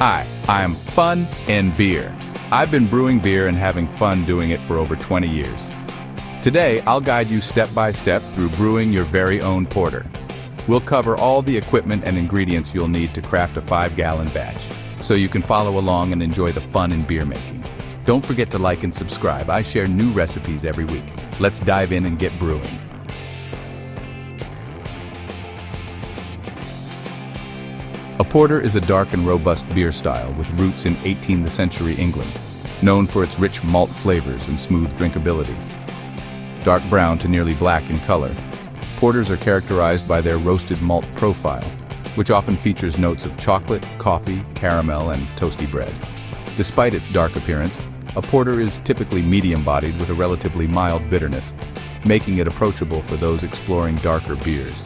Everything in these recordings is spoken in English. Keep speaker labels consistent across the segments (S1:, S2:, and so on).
S1: Hi, I'm FUNnBEER. I've been brewing beer and having fun doing it for over 20 years. Today, I'll guide you step by step through brewing your very own porter. We'll cover all the equipment and ingredients you'll need to craft a 5-gallon batch, so you can follow along and enjoy the fun in beer making. Don't forget to like and subscribe. I share new recipes every week. Let's dive in and get brewing. A porter is a dark and robust beer style with roots in 18th century England, known for its rich malt flavors and smooth drinkability. Dark brown to nearly black in color, porters are characterized by their roasted malt profile, which often features notes of chocolate, coffee, caramel, and toasty bread. Despite its dark appearance, a porter is typically medium-bodied with a relatively mild bitterness, making it approachable for those exploring darker beers.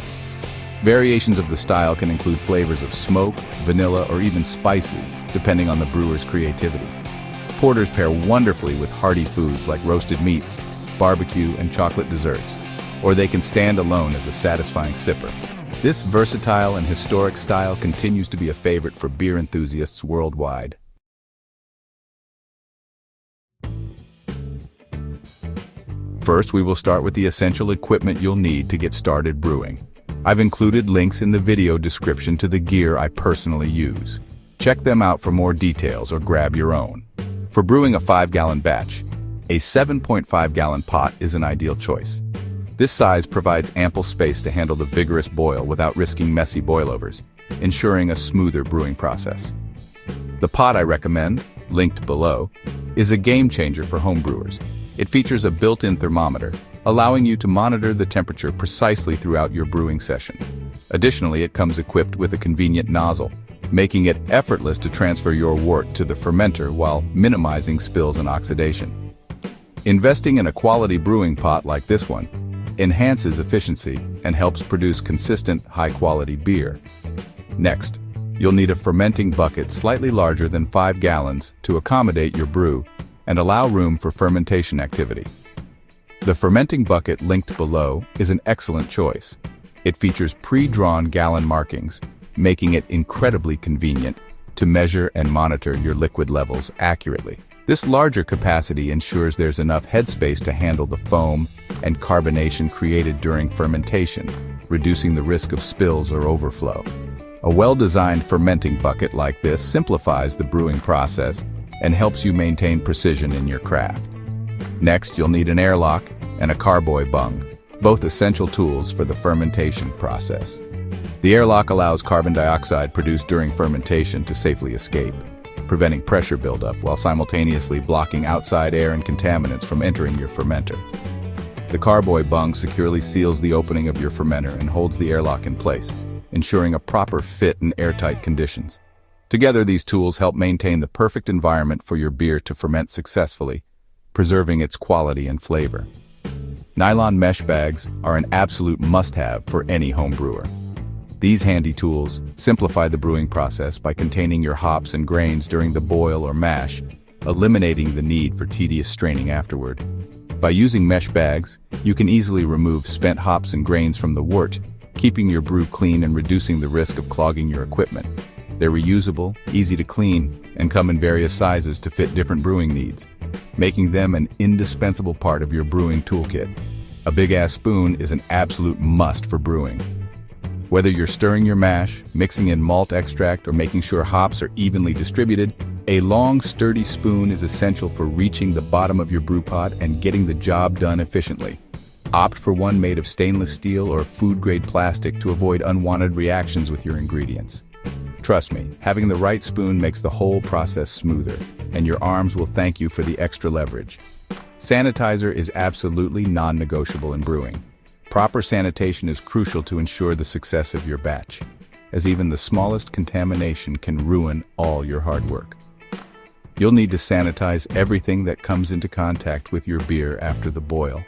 S1: Variations of the style can include flavors of smoke, vanilla, or even spices, depending on the brewer's creativity. Porters pair wonderfully with hearty foods like roasted meats, barbecue, and chocolate desserts, or they can stand alone as a satisfying sipper. This versatile and historic style continues to be a favorite for beer enthusiasts worldwide. First, we will start with the essential equipment you'll need to get started brewing. I've included links in the video description to the gear I personally use. Check them out for more details or grab your own. For brewing a 5-gallon batch, a 7.5-gallon pot is an ideal choice. This size provides ample space to handle the vigorous boil without risking messy boilovers, ensuring a smoother brewing process. The pot I recommend, linked below, is a game changer for homebrewers. It features a built-in thermometer, allowing you to monitor the temperature precisely throughout your brewing session. Additionally, it comes equipped with a convenient nozzle, making it effortless to transfer your wort to the fermenter while minimizing spills and oxidation. Investing in a quality brewing pot like this one enhances efficiency and helps produce consistent, high-quality beer. Next, you'll need a fermenting bucket slightly larger than 5 gallons to accommodate your brew and allow room for fermentation activity. The fermenting bucket linked below is an excellent choice. It features pre-drawn gallon markings, making it incredibly convenient to measure and monitor your liquid levels accurately. This larger capacity ensures there's enough headspace to handle the foam and carbonation created during fermentation, reducing the risk of spills or overflow. A well-designed fermenting bucket like this simplifies the brewing process and helps you maintain precision in your craft. Next, you'll need an airlock and a carboy bung, both essential tools for the fermentation process. The airlock allows carbon dioxide produced during fermentation to safely escape, preventing pressure buildup while simultaneously blocking outside air and contaminants from entering your fermenter. The carboy bung securely seals the opening of your fermenter and holds the airlock in place, ensuring a proper fit in airtight conditions. Together, these tools help maintain the perfect environment for your beer to ferment successfully, preserving its quality and flavor. Nylon mesh bags are an absolute must-have for any home brewer. These handy tools simplify the brewing process by containing your hops and grains during the boil or mash, eliminating the need for tedious straining afterward. By using mesh bags, you can easily remove spent hops and grains from the wort, keeping your brew clean and reducing the risk of clogging your equipment. They're reusable, easy to clean, and come in various sizes to fit different brewing needs, making them an indispensable part of your brewing toolkit. A big-ass spoon is an absolute must for brewing. Whether you're stirring your mash, mixing in malt extract, or making sure hops are evenly distributed, a long, sturdy spoon is essential for reaching the bottom of your brew pot and getting the job done efficiently. Opt for one made of stainless steel or food-grade plastic to avoid unwanted reactions with your ingredients. Trust me, having the right spoon makes the whole process smoother, and your arms will thank you for the extra leverage. Sanitizer is absolutely non-negotiable in brewing. Proper sanitation is crucial to ensure the success of your batch, as even the smallest contamination can ruin all your hard work. You'll need to sanitize everything that comes into contact with your beer after the boil,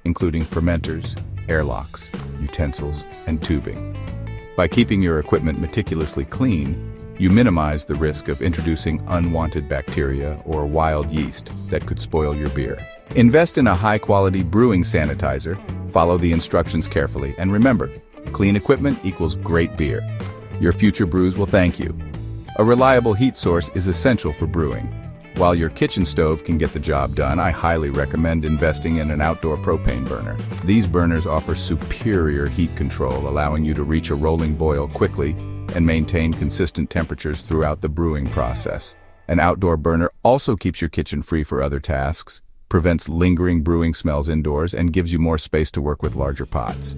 S1: including fermenters, airlocks, utensils, and tubing. By keeping your equipment meticulously clean, you minimize the risk of introducing unwanted bacteria or wild yeast that could spoil your beer. Invest in a high-quality brewing sanitizer, follow the instructions carefully, and remember, clean equipment equals great beer. Your future brews will thank you. A reliable heat source is essential for brewing. While your kitchen stove can get the job done, I highly recommend investing in an outdoor propane burner. These burners offer superior heat control, allowing you to reach a rolling boil quickly and maintain consistent temperatures throughout the brewing process. An outdoor burner also keeps your kitchen free for other tasks, prevents lingering brewing smells indoors, and gives you more space to work with larger pots.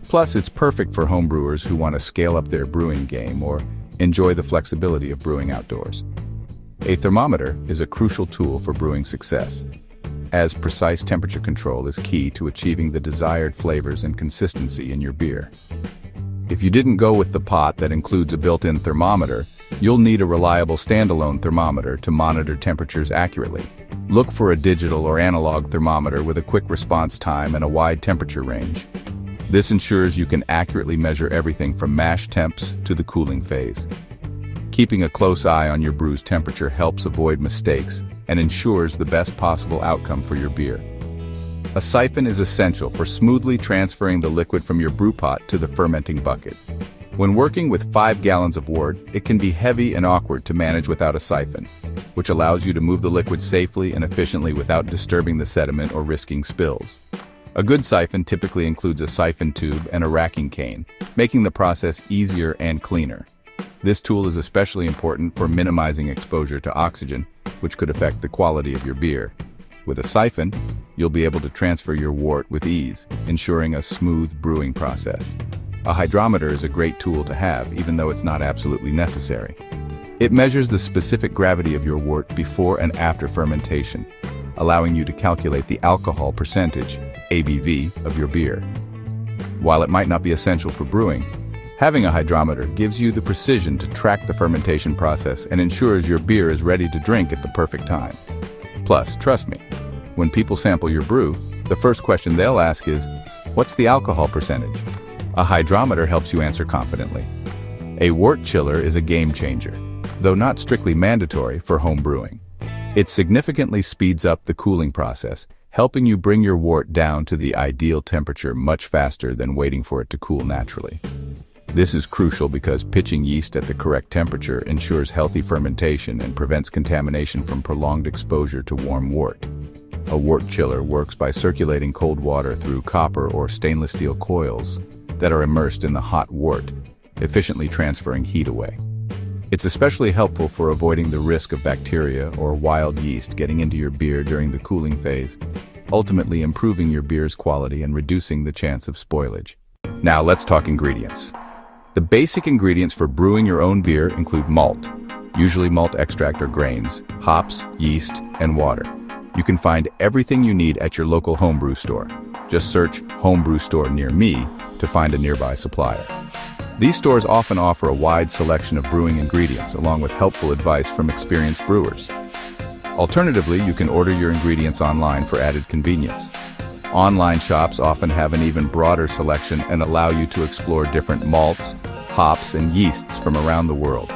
S1: Plus, it's perfect for homebrewers who want to scale up their brewing game or enjoy the flexibility of brewing outdoors. A thermometer is a crucial tool for brewing success, as precise temperature control is key to achieving the desired flavors and consistency in your beer. If you didn't go with the pot that includes a built-in thermometer, you'll need a reliable standalone thermometer to monitor temperatures accurately. Look for a digital or analog thermometer with a quick response time and a wide temperature range. This ensures you can accurately measure everything from mash temps to the cooling phase. Keeping a close eye on your brew's temperature helps avoid mistakes and ensures the best possible outcome for your beer. A siphon is essential for smoothly transferring the liquid from your brew pot to the fermenting bucket. When working with 5 gallons of wort, it can be heavy and awkward to manage without a siphon, which allows you to move the liquid safely and efficiently without disturbing the sediment or risking spills. A good siphon typically includes a siphon tube and a racking cane, making the process easier and cleaner. This tool is especially important for minimizing exposure to oxygen, which could affect the quality of your beer. With a siphon, you'll be able to transfer your wort with ease, ensuring a smooth brewing process. A hydrometer is a great tool to have, even though it's not absolutely necessary. It measures the specific gravity of your wort before and after fermentation, allowing you to calculate the alcohol percentage, ABV, of your beer. While it might not be essential for brewing, having a hydrometer gives you the precision to track the fermentation process and ensures your beer is ready to drink at the perfect time. Plus, trust me, when people sample your brew, the first question they'll ask is, "What's the alcohol percentage?" A hydrometer helps you answer confidently. A wort chiller is a game changer, though not strictly mandatory for home brewing. It significantly speeds up the cooling process, helping you bring your wort down to the ideal temperature much faster than waiting for it to cool naturally. This is crucial because pitching yeast at the correct temperature ensures healthy fermentation and prevents contamination from prolonged exposure to warm wort. A wort chiller works by circulating cold water through copper or stainless steel coils that are immersed in the hot wort, efficiently transferring heat away. It's especially helpful for avoiding the risk of bacteria or wild yeast getting into your beer during the cooling phase, ultimately improving your beer's quality and reducing the chance of spoilage. Now let's talk ingredients. The basic ingredients for brewing your own beer include malt, usually malt extract or grains, hops, yeast, and water. You can find everything you need at your local homebrew store. Just search "homebrew store near me" to find a nearby supplier. These stores often offer a wide selection of brewing ingredients along with helpful advice from experienced brewers. Alternatively, you can order your ingredients online for added convenience. Online shops often have an even broader selection and allow you to explore different malts, hops, and yeasts from around the world.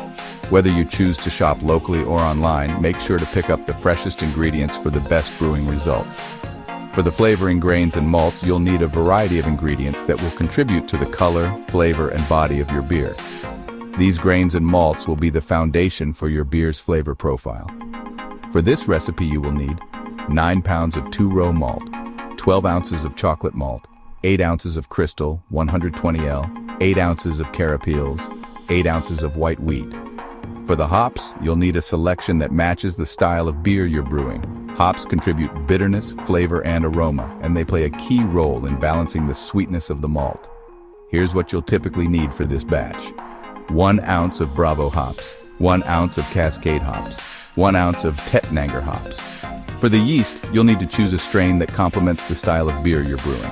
S1: Whether you choose to shop locally or online, make sure to pick up the freshest ingredients for the best brewing results. For the flavoring grains and malts, you'll need a variety of ingredients that will contribute to the color, flavor, and body of your beer. These grains and malts will be the foundation for your beer's flavor profile. For this recipe, you will need 9 pounds of 2-row malt, 12 ounces of chocolate malt, 8 ounces of crystal, 120L, 8 ounces of Carapils, 8 ounces of white wheat. For the hops, you'll need a selection that matches the style of beer you're brewing. Hops contribute bitterness, flavor, and aroma, and they play a key role in balancing the sweetness of the malt. Here's what you'll typically need for this batch. 1 ounce of Bravo hops, 1 ounce of Cascade hops, 1 ounce of Tettnanger hops. For the yeast, you'll need to choose a strain that complements the style of beer you're brewing.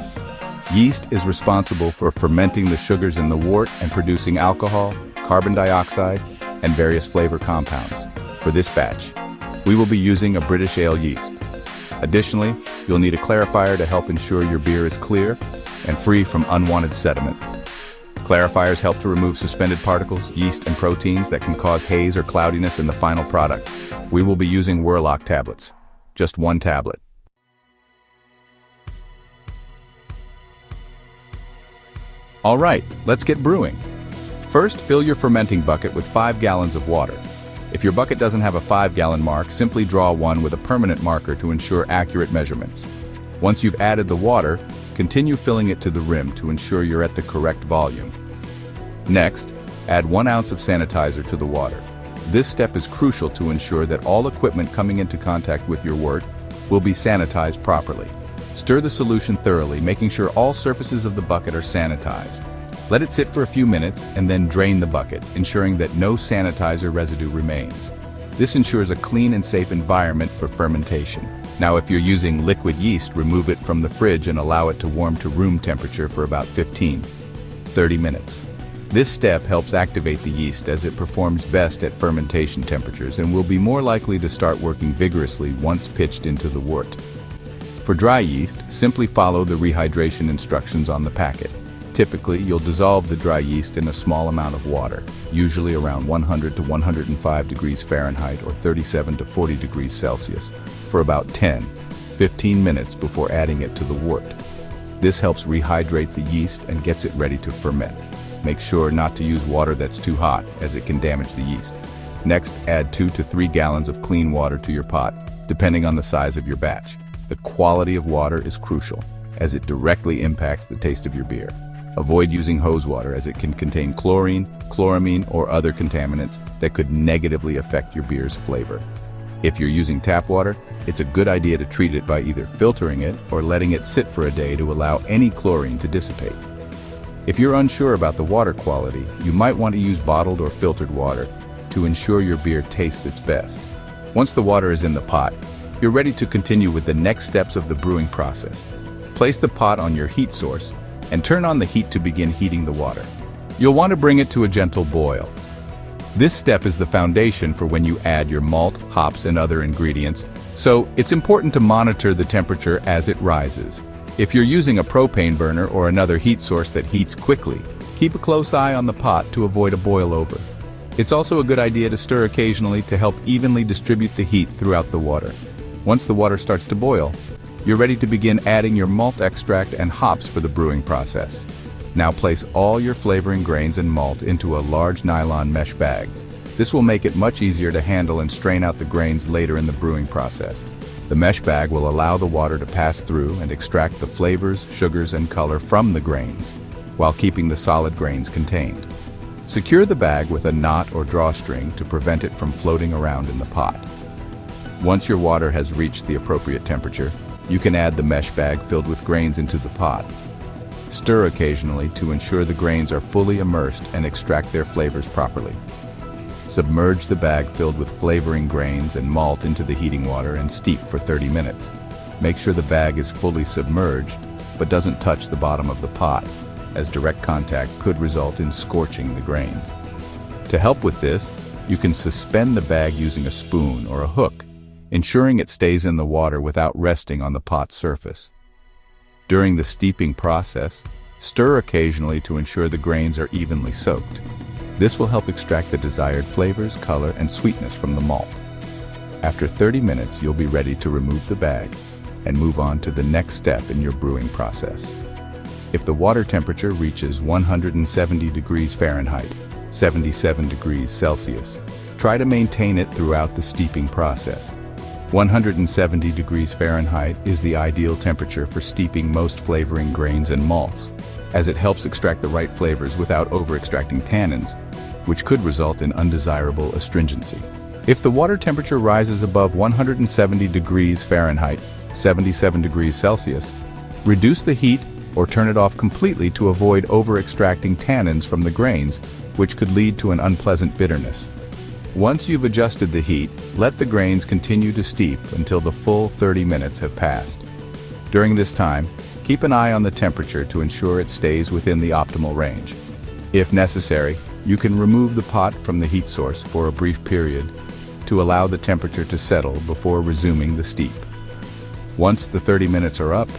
S1: Yeast is responsible for fermenting the sugars in the wort and producing alcohol, carbon dioxide, and various flavor compounds. For this batch, we will be using a British Ale Yeast. Additionally, you'll need a clarifier to help ensure your beer is clear and free from unwanted sediment. Clarifiers help to remove suspended particles, yeast, and proteins that can cause haze or cloudiness in the final product. We will be using Whirloc tablets. Just 1 tablet. All right, let's get brewing. First, fill your fermenting bucket with 5 gallons of water. If your bucket doesn't have a 5-gallon mark, simply draw one with a permanent marker to ensure accurate measurements. Once you've added the water, continue filling it to the rim to ensure you're at the correct volume. Next, add 1 ounce of sanitizer to the water. This step is crucial to ensure that all equipment coming into contact with your wort will be sanitized properly. Stir the solution thoroughly, making sure all surfaces of the bucket are sanitized. Let it sit for a few minutes and then drain the bucket, ensuring that no sanitizer residue remains. This ensures a clean and safe environment for fermentation. Now, if you're using liquid yeast, remove it from the fridge and allow it to warm to room temperature for about 15-30 minutes. This step helps activate the yeast as it performs best at fermentation temperatures and will be more likely to start working vigorously once pitched into the wort. For dry yeast, simply follow the rehydration instructions on the packet. Typically, you'll dissolve the dry yeast in a small amount of water, usually around 100 to 105 degrees Fahrenheit or 37 to 40 degrees Celsius, for about 10-15 minutes before adding it to the wort. This helps rehydrate the yeast and gets it ready to ferment. Make sure not to use water that's too hot, as it can damage the yeast. Next, add 2 to 3 gallons of clean water to your pot, depending on the size of your batch. The quality of water is crucial, as it directly impacts the taste of your beer. Avoid using hose water, as it can contain chlorine, chloramine, or other contaminants that could negatively affect your beer's flavor. If you're using tap water, it's a good idea to treat it by either filtering it or letting it sit for a day to allow any chlorine to dissipate. If you're unsure about the water quality, you might want to use bottled or filtered water to ensure your beer tastes its best. Once the water is in the pot, you're ready to continue with the next steps of the brewing process. Place the pot on your heat source and turn on the heat to begin heating the water. You'll want to bring it to a gentle boil. This step is the foundation for when you add your malt, hops, and other ingredients, so it's important to monitor the temperature as it rises. If you're using a propane burner or another heat source that heats quickly, keep a close eye on the pot to avoid a boil over. It's also a good idea to stir occasionally to help evenly distribute the heat throughout the water. Once the water starts to boil, you're ready to begin adding your malt extract and hops for the brewing process. Now place all your flavoring grains and malt into a large nylon mesh bag. This will make it much easier to handle and strain out the grains later in the brewing process. The mesh bag will allow the water to pass through and extract the flavors, sugars, and color from the grains, while keeping the solid grains contained. Secure the bag with a knot or drawstring to prevent it from floating around in the pot. Once your water has reached the appropriate temperature, you can add the mesh bag filled with grains into the pot. Stir occasionally to ensure the grains are fully immersed and extract their flavors properly. Submerge the bag filled with flavoring grains and malt into the heating water and steep for 30 minutes. Make sure the bag is fully submerged, but doesn't touch the bottom of the pot, as direct contact could result in scorching the grains. To help with this, you can suspend the bag using a spoon or a hook, ensuring it stays in the water without resting on the pot's surface. During the steeping process, stir occasionally to ensure the grains are evenly soaked. This will help extract the desired flavors, color, and sweetness from the malt. After 30 minutes, you'll be ready to remove the bag and move on to the next step in your brewing process. If the water temperature reaches 170 degrees Fahrenheit, 77 degrees Celsius, try to maintain it throughout the steeping process. 170 degrees Fahrenheit is the ideal temperature for steeping most flavoring grains and malts, as it helps extract the right flavors without over-extracting tannins, which could result in undesirable astringency. If the water temperature rises above 170 degrees Fahrenheit, 77 degrees Celsius, reduce the heat or turn it off completely to avoid over-extracting tannins from the grains, which could lead to an unpleasant bitterness. Once you've adjusted the heat, let the grains continue to steep until the full 30 minutes have passed. During this time, keep an eye on the temperature to ensure it stays within the optimal range. If necessary, you can remove the pot from the heat source for a brief period to allow the temperature to settle before resuming the steep. Once the 30 minutes are up,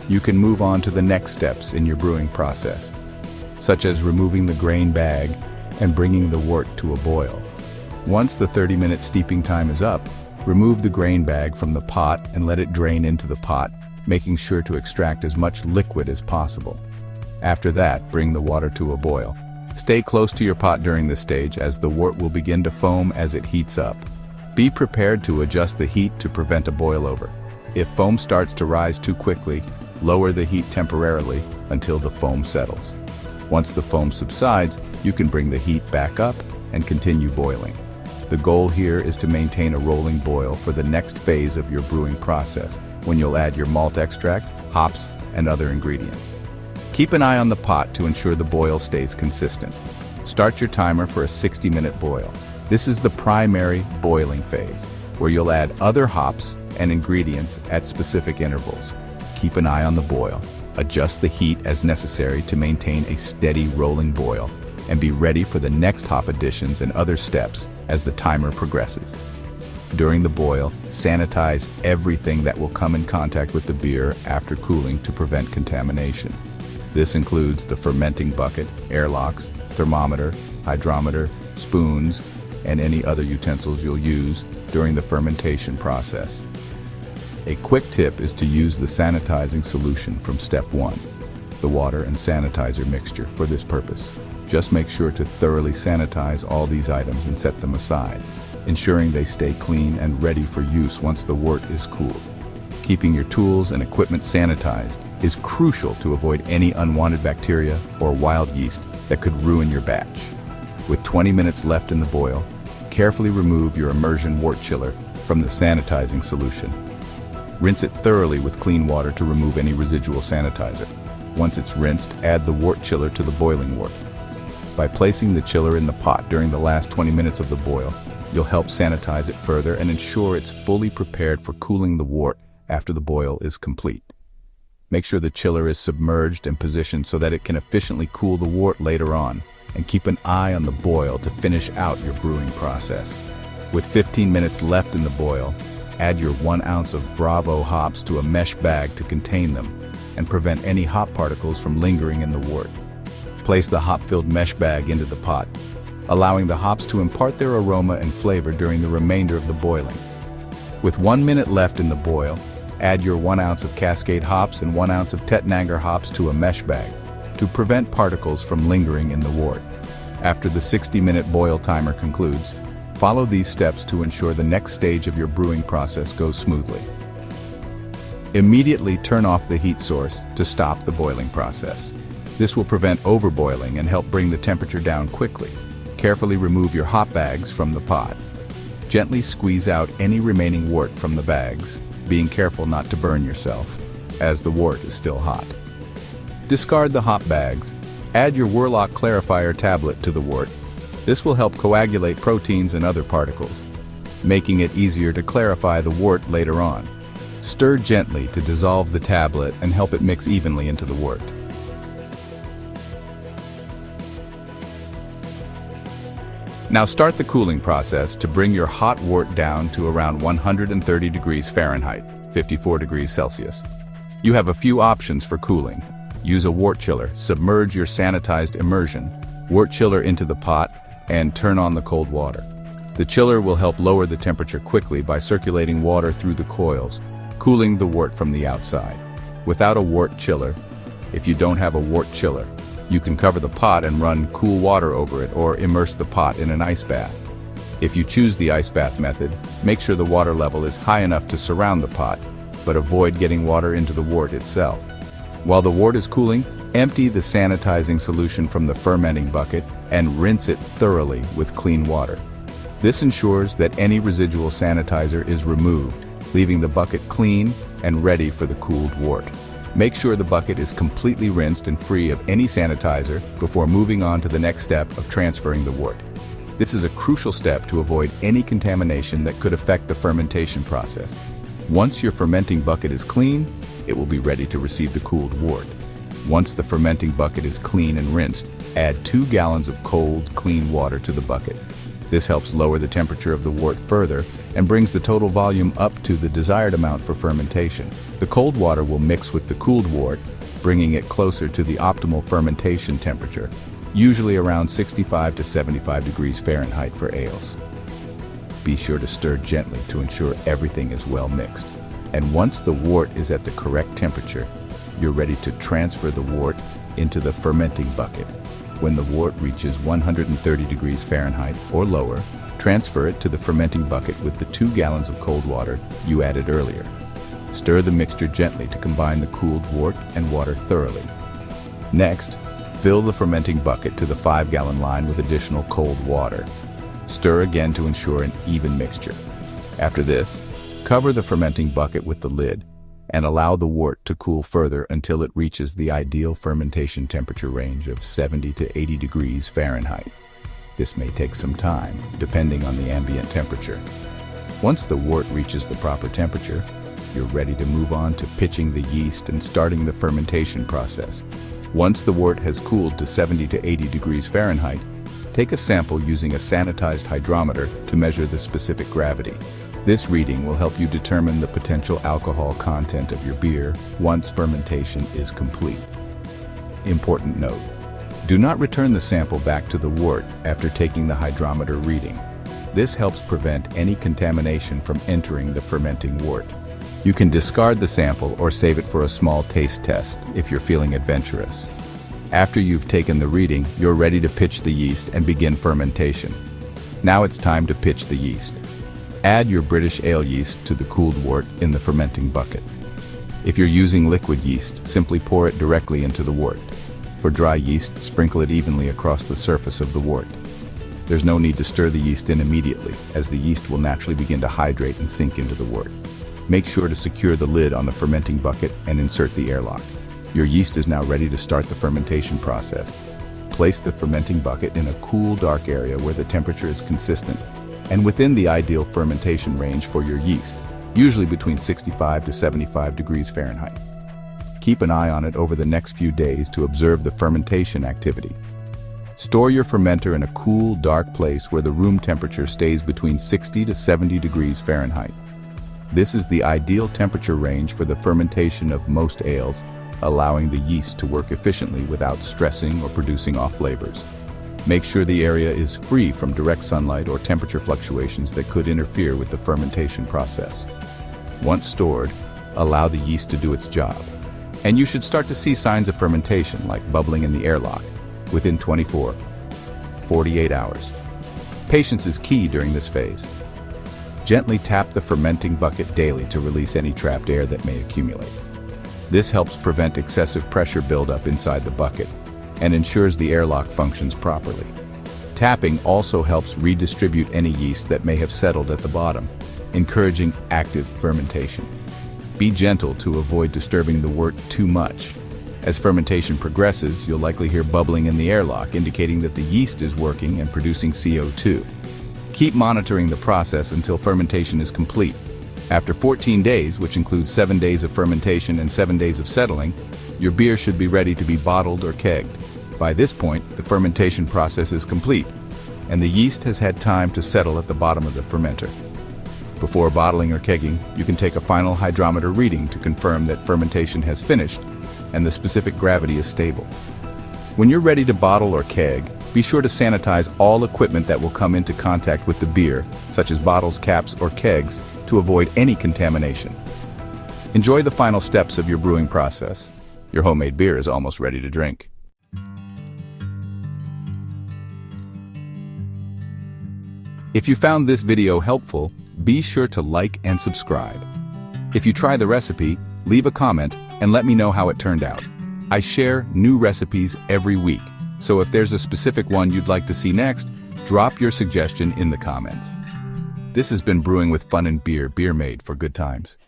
S1: you can move on to the next steps in your brewing process, such as removing the grain bag and bringing the wort to a boil. Once the 30-minute steeping time is up, remove the grain bag from the pot and let it drain into the pot, making sure to extract as much liquid as possible. After that, bring the water to a boil. Stay close to your pot during this stage as the wort will begin to foam as it heats up. Be prepared to adjust the heat to prevent a boil over. If foam starts to rise too quickly, lower the heat temporarily until the foam settles. Once the foam subsides, you can bring the heat back up and continue boiling. The goal here is to maintain a rolling boil for the next phase of your brewing process, when you'll add your malt extract, hops, and other ingredients. Keep an eye on the pot to ensure the boil stays consistent. Start your timer for a 60-minute boil. This is the primary boiling phase, where you'll add other hops and ingredients at specific intervals. Keep an eye on the boil. Adjust the heat as necessary to maintain a steady rolling boil, and be ready for the next hop additions and other steps as the timer progresses. During the boil, sanitize everything that will come in contact with the beer after cooling to prevent contamination. This includes the fermenting bucket, airlocks, thermometer, hydrometer, spoons, and any other utensils you'll use during the fermentation process. A quick tip is to use the sanitizing solution from step 1, the water and sanitizer mixture, for this purpose. Just make sure to thoroughly sanitize all these items and set them aside, ensuring they stay clean and ready for use once the wort is cooled. Keeping your tools and equipment sanitized is crucial to avoid any unwanted bacteria or wild yeast that could ruin your batch. With 20 minutes left in the boil, carefully remove your immersion wort chiller from the sanitizing solution. Rinse it thoroughly with clean water to remove any residual sanitizer. Once it's rinsed, add the wort chiller to the boiling wort. By placing the chiller in the pot during the last 20 minutes of the boil, you'll help sanitize it further and ensure it's fully prepared for cooling the wort after the boil is complete. Make sure the chiller is submerged and positioned so that it can efficiently cool the wort later on, and keep an eye on the boil to finish out your brewing process. With 15 minutes left in the boil, add your 1 ounce of Bravo hops to a mesh bag to contain them and prevent any hop particles from lingering in the wort. Place the hop-filled mesh bag into the pot, allowing the hops to impart their aroma and flavor during the remainder of the boiling. With 1 minute left in the boil, add your 1 ounce of Cascade hops and 1 ounce of Tettnanger hops to a mesh bag to prevent particles from lingering in the wort. After the 60-minute boil timer concludes, follow these steps to ensure the next stage of your brewing process goes smoothly. Immediately turn off the heat source to stop the boiling process. This will prevent overboiling and help bring the temperature down quickly. Carefully remove your hop bags from the pot. Gently squeeze out any remaining wort from the bags, being careful not to burn yourself, as the wort is still hot. Discard the hop bags. Add your Whirloc Clarifier tablet to the wort. This will help coagulate proteins and other particles, making it easier to clarify the wort later on. Stir gently to dissolve the tablet and help it mix evenly into the wort. Now start the cooling process to bring your hot wort down to around 130 degrees Fahrenheit, 54 degrees Celsius. You have a few options for cooling. Use a wort chiller, submerge your sanitized immersion, wort chiller into the pot, and turn on the cold water. The chiller will help lower the temperature quickly by circulating water through the coils, cooling the wort from the outside. Without a wort chiller, if you don't have a wort chiller, you can cover the pot and run cool water over it or immerse the pot in an ice bath. If you choose the ice bath method, make sure the water level is high enough to surround the pot, but avoid getting water into the wort itself. While the wort is cooling, empty the sanitizing solution from the fermenting bucket and rinse it thoroughly with clean water. This ensures that any residual sanitizer is removed, leaving the bucket clean and ready for the cooled wort. Make sure the bucket is completely rinsed and free of any sanitizer before moving on to the next step of transferring the wort. This is a crucial step to avoid any contamination that could affect the fermentation process. Once your fermenting bucket is clean, it will be ready to receive the cooled wort. Once the fermenting bucket is clean and rinsed, add 2 gallons of cold, clean water to the bucket. This helps lower the temperature of the wort further and brings the total volume up to the desired amount for fermentation. The cold water will mix with the cooled wort, bringing it closer to the optimal fermentation temperature, usually around 65 to 75 degrees Fahrenheit for ales. Be sure to stir gently to ensure everything is well mixed. And once the wort is at the correct temperature, you're ready to transfer the wort into the fermenting bucket. When the wort reaches 130 degrees Fahrenheit or lower, transfer it to the fermenting bucket with the 2 gallons of cold water you added earlier. Stir the mixture gently to combine the cooled wort and water thoroughly. Next, fill the fermenting bucket to the 5-gallon line with additional cold water. Stir again to ensure an even mixture. After this, cover the fermenting bucket with the lid and allow the wort to cool further until it reaches the ideal fermentation temperature range of 70 to 80 degrees Fahrenheit. This may take some time, depending on the ambient temperature. Once the wort reaches the proper temperature, you're ready to move on to pitching the yeast and starting the fermentation process. Once the wort has cooled to 70 to 80 degrees Fahrenheit, take a sample using a sanitized hydrometer to measure the specific gravity. This reading will help you determine the potential alcohol content of your beer once fermentation is complete. Important note: do not return the sample back to the wort after taking the hydrometer reading. This helps prevent any contamination from entering the fermenting wort. You can discard the sample or save it for a small taste test if you're feeling adventurous. After you've taken the reading, you're ready to pitch the yeast and begin fermentation. Now it's time to pitch the yeast. Add your British Ale yeast to the cooled wort in the fermenting bucket. If you're using liquid yeast, simply pour it directly into the wort. For dry yeast, sprinkle it evenly across the surface of the wort. There's no need to stir the yeast in immediately, as the yeast will naturally begin to hydrate and sink into the wort. Make sure to secure the lid on the fermenting bucket and insert the airlock. Your yeast is now ready to start the fermentation process. Place the fermenting bucket in a cool, dark area where the temperature is consistent and within the ideal fermentation range for your yeast, usually between 65 to 75 degrees Fahrenheit. Keep an eye on it over the next few days to observe the fermentation activity. Store your fermenter in a cool, dark place where the room temperature stays between 60 to 70 degrees Fahrenheit. This is the ideal temperature range for the fermentation of most ales, allowing the yeast to work efficiently without stressing or producing off flavors. Make sure the area is free from direct sunlight or temperature fluctuations that could interfere with the fermentation process. Once stored, allow the yeast to do its job, and you should start to see signs of fermentation like bubbling in the airlock within 48 hours. Patience is key during this phase. Gently tap the fermenting bucket daily to release any trapped air that may accumulate. This helps prevent excessive pressure buildup inside the bucket and ensures the airlock functions properly. Tapping also helps redistribute any yeast that may have settled at the bottom, encouraging active fermentation. Be gentle to avoid disturbing the wort too much. As fermentation progresses, you'll likely hear bubbling in the airlock, indicating that the yeast is working and producing CO2. Keep monitoring the process until fermentation is complete. After 14 days, which includes 7 days of fermentation and 7 days of settling, your beer should be ready to be bottled or kegged. By this point, the fermentation process is complete, and the yeast has had time to settle at the bottom of the fermenter. Before bottling or kegging, you can take a final hydrometer reading to confirm that fermentation has finished and the specific gravity is stable. When you're ready to bottle or keg, be sure to sanitize all equipment that will come into contact with the beer, such as bottles, caps, or kegs, to avoid any contamination. Enjoy the final steps of your brewing process. Your homemade beer is almost ready to drink. If you found this video helpful, be sure to like and subscribe. If you try the recipe, leave a comment and let me know how it turned out. I share new recipes every week, so if there's a specific one you'd like to see next, drop your suggestion in the comments. This has been Brewing with FUNnBEER, beer made for good times.